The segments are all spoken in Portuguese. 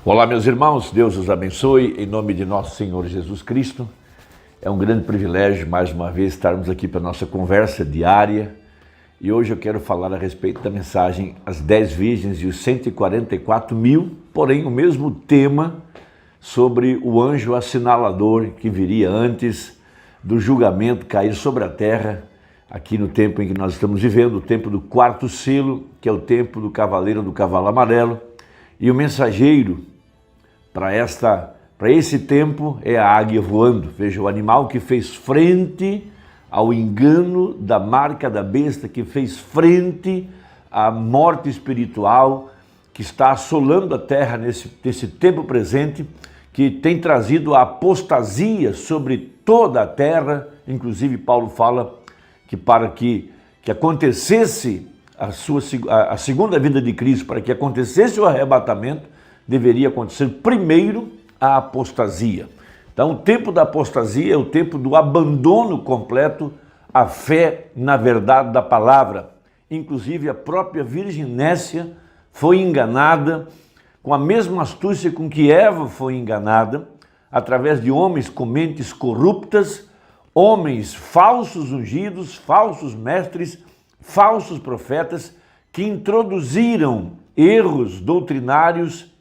Olá, meus irmãos, Deus os abençoe, em nome de nosso Senhor Jesus Cristo. É um grande privilégio, mais uma vez, estarmos aqui para a nossa conversa diária. E hoje eu quero falar a respeito da mensagem As 10 Virgens e os 144 mil, porém o mesmo tema sobre o anjo assinalador que viria antes do julgamento cair sobre a terra, aqui no tempo em que nós estamos vivendo, o tempo do quarto selo, que é o tempo do cavaleiro do cavalo amarelo. E o mensageiro para esse tempo é a águia voando. Veja, o animal que fez frente ao engano da marca da besta, que fez frente à morte espiritual que está assolando a terra nesse tempo presente, que tem trazido a apostasia sobre toda a terra. Inclusive Paulo fala que para que acontecesse a segunda vinda de Cristo, para que acontecesse o arrebatamento, deveria acontecer primeiro a apostasia. Então, o tempo da apostasia é o tempo do abandono completo à fé na verdade da palavra. Inclusive, a própria Virgem Nécia foi enganada com a mesma astúcia com que Eva foi enganada, através de homens com mentes corruptas, homens falsos ungidos, falsos mestres, falsos profetas, que introduziram erros doutrinários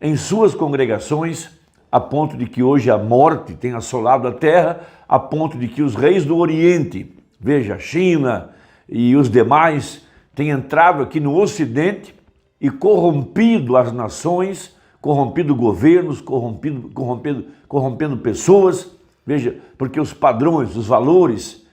em suas congregações, a ponto de que hoje a morte tem assolado a terra, a ponto de que os reis do Oriente, veja, a China e os demais, têm entrado aqui no Ocidente e corrompido as nações, corrompido governos, corrompendo pessoas. Veja, porque os padrões, os valores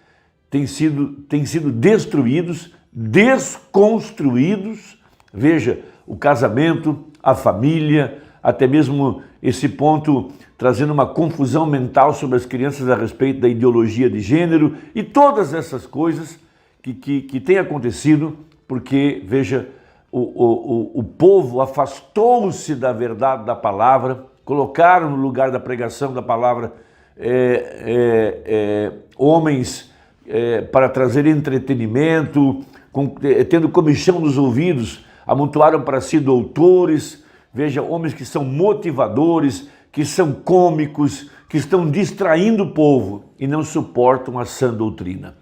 têm sido destruídos, desconstruídos. Veja, o casamento, a família, até mesmo esse ponto trazendo uma confusão mental sobre as crianças a respeito da ideologia de gênero e todas essas coisas que têm acontecido porque, veja, o povo afastou-se da verdade da palavra, colocaram no lugar da pregação da palavra homens para trazer entretenimento, tendo comichão nos ouvidos, amontoaram para si doutores, veja, homens que são motivadores, que são cômicos, que estão distraindo o povo e não suportam a sã doutrina.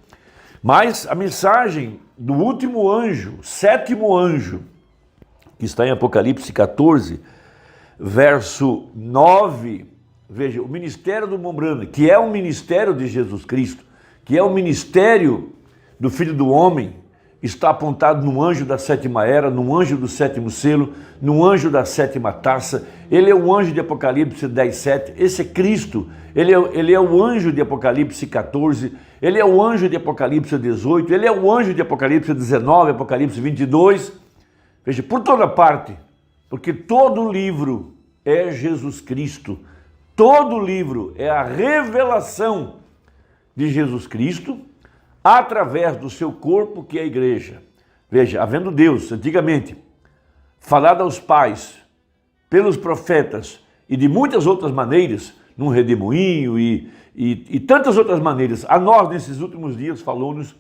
Mas a mensagem do último anjo, sétimo anjo, que está em Apocalipse 14, verso 9, veja, o ministério do Mombrana, que é o ministério de Jesus Cristo, que é o ministério do Filho do Homem, está apontado no anjo da sétima era, no anjo do sétimo selo, no anjo da sétima taça. Ele é o anjo de Apocalipse 10:7, esse é Cristo. Ele é o anjo de Apocalipse 14, ele é o anjo de Apocalipse 18, ele é o anjo de Apocalipse 19, Apocalipse 22. Veja, por toda parte, porque todo livro é Jesus Cristo, todo livro é a revelação de Jesus Cristo, através do seu corpo, que é a igreja. Veja, havendo Deus, antigamente, falado aos pais, pelos profetas e de muitas outras maneiras, num redemoinho e tantas outras maneiras, a nós, nesses últimos dias, falou-nos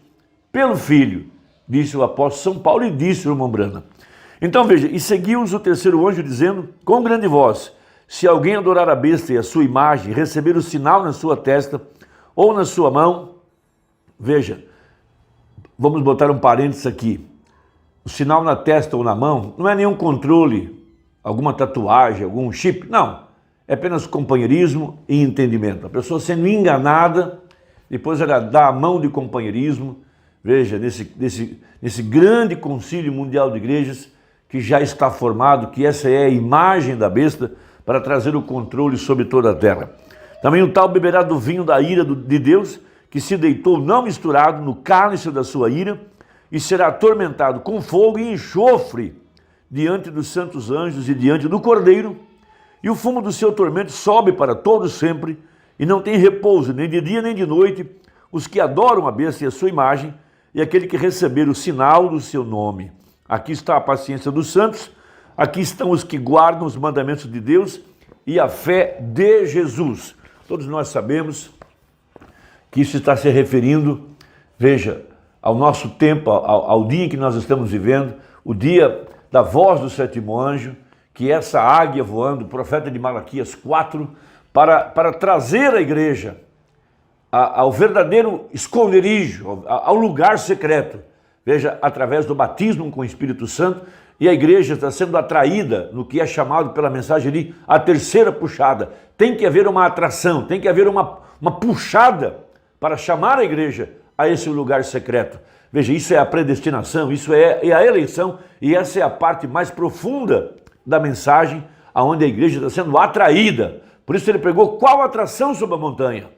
pelo Filho, disse o apóstolo São Paulo e disse o irmão Brana. Então, veja, e seguiu-os o terceiro anjo, dizendo, com grande voz, se alguém adorar a besta e a sua imagem, receber o sinal na sua testa ou na sua mão. Veja, vamos botar um parênteses aqui. O sinal na testa ou na mão não é nenhum controle, alguma tatuagem, algum chip, não. É apenas companheirismo e entendimento. A pessoa sendo enganada, depois ela dá a mão de companheirismo. Veja, nesse grande concílio mundial de igrejas que já está formado, que essa é a imagem da besta para trazer o controle sobre toda a terra. Também o tal beberá do vinho da ira de Deus, que se deitou não misturado no cálice da sua ira, e será atormentado com fogo e enxofre diante dos santos anjos e diante do Cordeiro, e o fumo do seu tormento sobe para todos sempre, e não tem repouso nem de dia nem de noite, os que adoram a besta e a sua imagem, e aquele que receber o sinal do seu nome. Aqui está a paciência dos santos, aqui estão os que guardam os mandamentos de Deus e a fé de Jesus. Todos nós sabemos que isso está se referindo, veja, ao nosso tempo, ao dia em que nós estamos vivendo, o dia da voz do sétimo anjo, que essa águia voando, profeta de Malaquias 4, para trazer a igreja ao verdadeiro esconderijo, ao lugar secreto. Veja, através do batismo com o Espírito Santo, e a igreja está sendo atraída no que é chamado pela mensagem ali, a terceira puxada. Tem que haver uma atração, tem que haver uma puxada para chamar a igreja a esse lugar secreto. Veja, isso é a predestinação, isso é a eleição, e essa é a parte mais profunda da mensagem, aonde a igreja está sendo atraída. Por isso ele pregou qual atração sobre a montanha.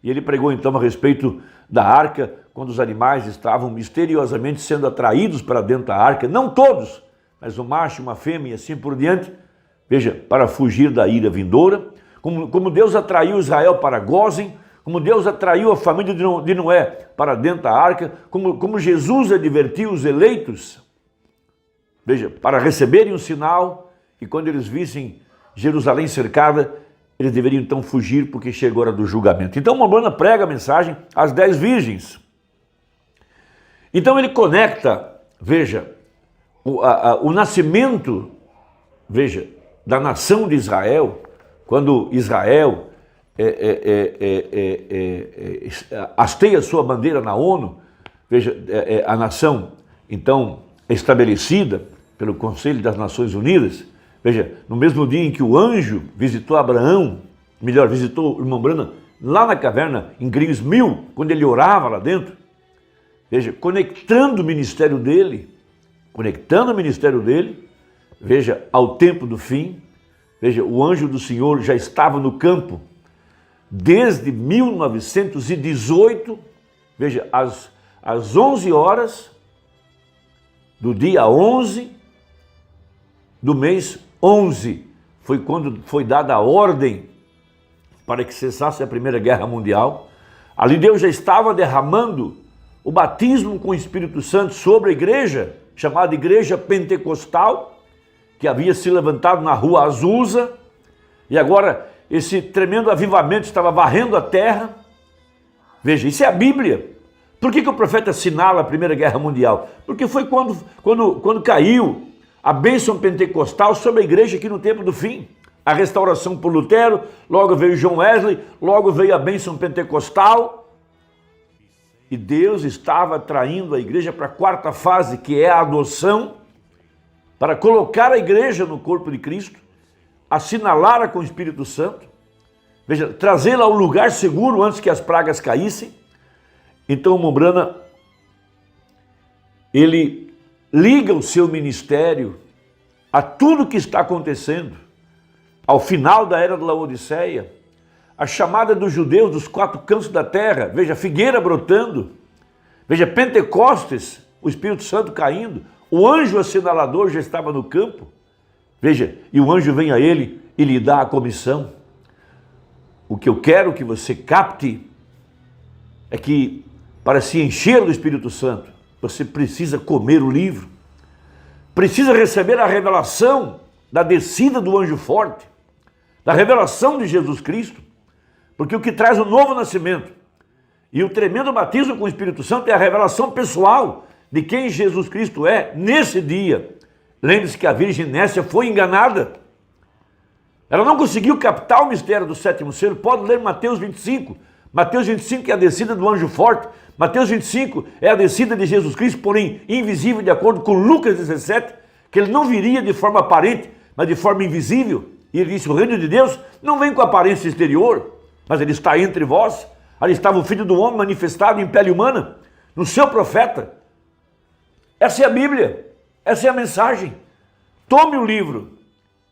E ele pregou então a respeito da arca, quando os animais estavam misteriosamente sendo atraídos para dentro da arca, não todos, mas um macho, uma fêmea e assim por diante, veja, para fugir da ira vindoura, como Deus atraiu Israel para Gósen, como Deus atraiu a família de Noé para dentro da arca, como Jesus advertiu os eleitos, veja, para receberem um sinal, e quando eles vissem Jerusalém cercada, eles deveriam então fugir, porque chegou a hora do julgamento. Então Mombrana prega a mensagem às 10 virgens. Então ele conecta, veja, o nascimento, veja, da nação de Israel, quando Israel hasteia sua bandeira na ONU, veja, a nação então estabelecida pelo Conselho das Nações Unidas. Veja, no mesmo dia em que o anjo visitou Abraão, melhor, visitou o irmão Branham lá na caverna, em Grilhos 1000, quando ele orava lá dentro, veja, conectando o ministério dele, veja, ao tempo do fim, veja, o anjo do Senhor já estava no campo desde 1918, veja, às 11 horas do dia 11 do mês 11, foi quando foi dada a ordem para que cessasse a Primeira Guerra Mundial. Ali Deus já estava derramando o batismo com o Espírito Santo sobre a igreja, chamada Igreja Pentecostal, que havia se levantado na rua Azusa, e agora esse tremendo avivamento estava varrendo a terra. Veja, isso é a Bíblia. Por que o profeta assinala a Primeira Guerra Mundial? Porque foi quando caiu a bênção pentecostal sobre a igreja aqui no tempo do fim. A restauração por Lutero, logo veio John Wesley, logo veio a bênção pentecostal. E Deus estava atraindo a igreja para a quarta fase, que é a adoção, para colocar a igreja no corpo de Cristo, assinalar-a com o Espírito Santo, veja, trazê-la ao lugar seguro antes que as pragas caíssem. Então Mombrana, ele liga o seu ministério a tudo que está acontecendo, ao final da era da Laodiceia, a chamada dos judeus dos 4 cantos da terra, veja, figueira brotando, veja, Pentecostes, o Espírito Santo caindo, o anjo assinalador já estava no campo, veja, e o anjo vem a ele e lhe dá a comissão. O que eu quero que você capte é que, para se encher do Espírito Santo, você precisa comer o livro, precisa receber a revelação da descida do anjo forte, da revelação de Jesus Cristo, porque o que traz o novo nascimento e o tremendo batismo com o Espírito Santo é a revelação pessoal de quem Jesus Cristo é nesse dia. Lembre-se que a Virgem Nécia foi enganada. Ela não conseguiu captar o mistério do 7º selo. Pode ler Mateus 25. Mateus 25 é a descida do anjo forte. Mateus 25 é a descida de Jesus Cristo, porém invisível, de acordo com Lucas 17, que ele não viria de forma aparente, mas de forma invisível. E ele disse, o reino de Deus não vem com aparência exterior, mas ele está entre vós. Ali estava o Filho do Homem manifestado em pele humana, no seu profeta. Essa é a Bíblia, essa é a mensagem. Tome o livro,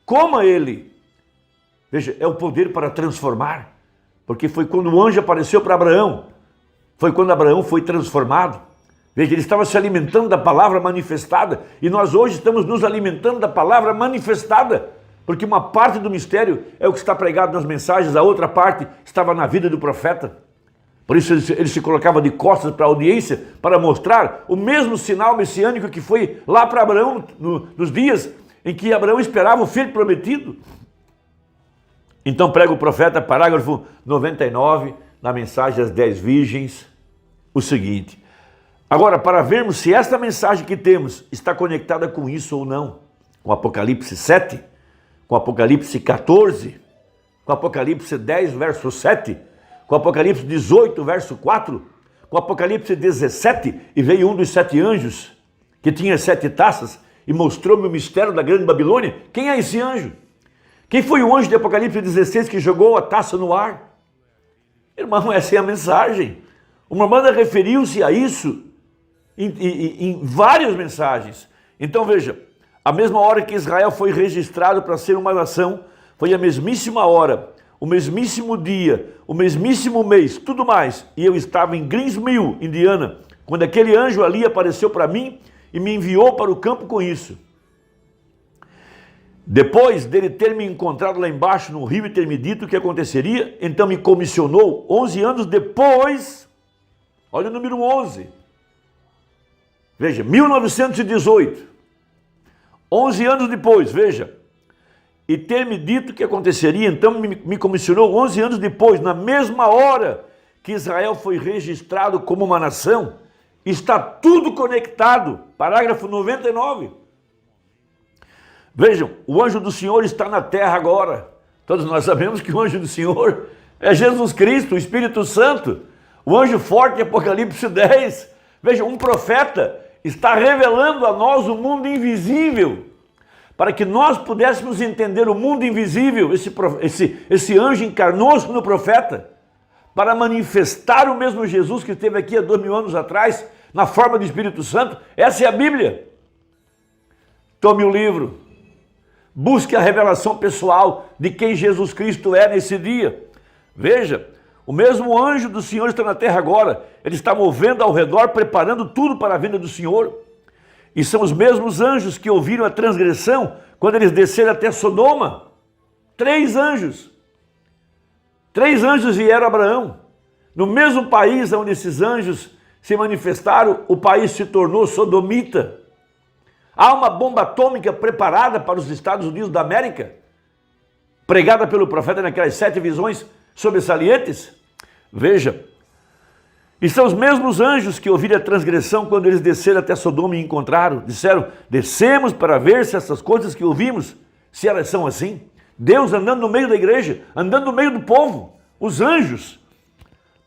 coma ele. Veja, é o poder para transformar, porque foi quando o anjo apareceu para Abraão, foi quando Abraão foi transformado. Veja, ele estava se alimentando da palavra manifestada, e nós hoje estamos nos alimentando da palavra manifestada, porque uma parte do mistério é o que está pregado nas mensagens, a outra parte estava na vida do profeta. Por isso ele se colocava de costas para a audiência, para mostrar o mesmo sinal messiânico que foi lá para Abraão, nos dias em que Abraão esperava o filho prometido. Então prega o profeta, parágrafo 99, na mensagem às 10 virgens, o seguinte. Agora, para vermos se esta mensagem que temos está conectada com isso ou não, com Apocalipse 7, com Apocalipse 14, com Apocalipse 10, verso 7, com Apocalipse 18, verso 4, com Apocalipse 17, e veio um dos 7 anjos, que tinha 7 taças, e mostrou-me o mistério da grande Babilônia. Quem é esse anjo? Quem foi o anjo de Apocalipse 16 que jogou a taça no ar? Irmão, essa é a mensagem. O Maimônides referiu-se a isso em várias mensagens. Então veja, a mesma hora que Israel foi registrado para ser uma nação, foi a mesmíssima hora, o mesmíssimo dia, o mesmíssimo mês, tudo mais. E eu estava em Greensmill, Indiana, quando aquele anjo ali apareceu para mim e me enviou para o campo com isso. Depois dele ter me encontrado lá embaixo no rio e ter me dito o que aconteceria, então me comissionou 11 anos depois, olha o número 11, veja, 1918, 11 anos depois, veja, e ter me dito o que aconteceria, então me comissionou 11 anos depois, na mesma hora que Israel foi registrado como uma nação. Está tudo conectado, parágrafo 99. Vejam, o anjo do Senhor está na terra agora. Todos nós sabemos que o anjo do Senhor é Jesus Cristo, o Espírito Santo. O anjo forte, Apocalipse 10. Vejam, um profeta está revelando a nós o mundo invisível, para que nós pudéssemos entender o mundo invisível. Esse anjo encarnou-se no profeta, para manifestar o mesmo Jesus que esteve aqui há 2000 anos atrás, na forma do Espírito Santo. Essa é a Bíblia. Tome o livro. Busque a revelação pessoal de quem Jesus Cristo é nesse dia. Veja, o mesmo anjo do Senhor está na terra agora. Ele está movendo ao redor, preparando tudo para a vinda do Senhor. E são os mesmos anjos que ouviram a transgressão quando eles desceram até Sodoma. 3 anjos. 3 anjos vieram a Abraão. No mesmo país onde esses anjos se manifestaram, o país se tornou sodomita. Há uma bomba atômica preparada para os Estados Unidos da América, pregada pelo profeta naquelas 7 visões sobressalentes. Veja, e são os mesmos anjos que ouviram a transgressão quando eles desceram até Sodoma e encontraram. Disseram, descemos para ver se essas coisas que ouvimos, se elas são assim. Deus andando no meio da igreja, andando no meio do povo, os anjos.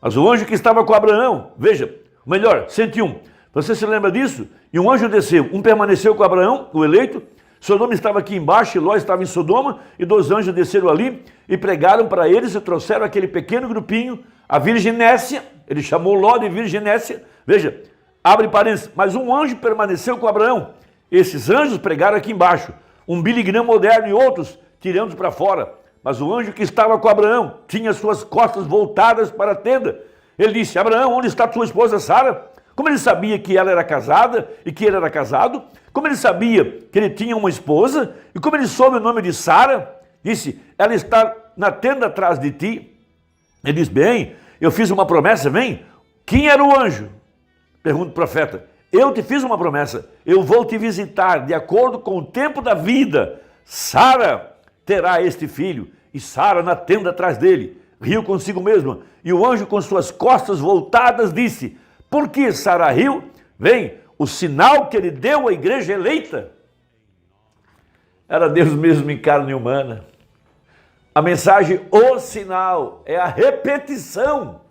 Mas o anjo que estava com Abraão, veja, melhor, 101, você se lembra disso? E um anjo desceu, um permaneceu com Abraão, o eleito, Sodoma estava aqui embaixo, e Ló estava em Sodoma, e 2 anjos desceram ali e pregaram para eles e trouxeram aquele pequeno grupinho, a virginécia, ele chamou Ló de virginécia, veja, abre parênteses, mas um anjo permaneceu com Abraão. Esses anjos pregaram aqui embaixo, um Billy Graham moderno e outros tirando para fora, mas o anjo que estava com Abraão tinha suas costas voltadas para a tenda. Ele disse, Abraão, onde está tua esposa Sara? Como ele sabia que ela era casada e que ele era casado, como ele sabia que ele tinha uma esposa, e como ele soube o nome de Sara, disse, ela está na tenda atrás de ti. Ele disse, bem, eu fiz uma promessa, vem. Quem era o anjo? Pergunta o profeta. Eu te fiz uma promessa, eu vou te visitar de acordo com o tempo da vida. Sara terá este filho, e Sara na tenda atrás dele, riu consigo mesma, e o anjo com suas costas voltadas disse, por que Sara riu? Vem, o sinal que ele deu à igreja eleita era Deus mesmo em carne humana. A mensagem, o sinal, é a repetição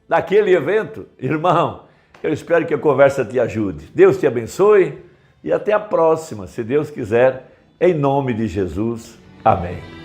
daquele evento. Irmão, eu espero que a conversa te ajude. Deus te abençoe e até a próxima, se Deus quiser, em nome de Jesus. Amém.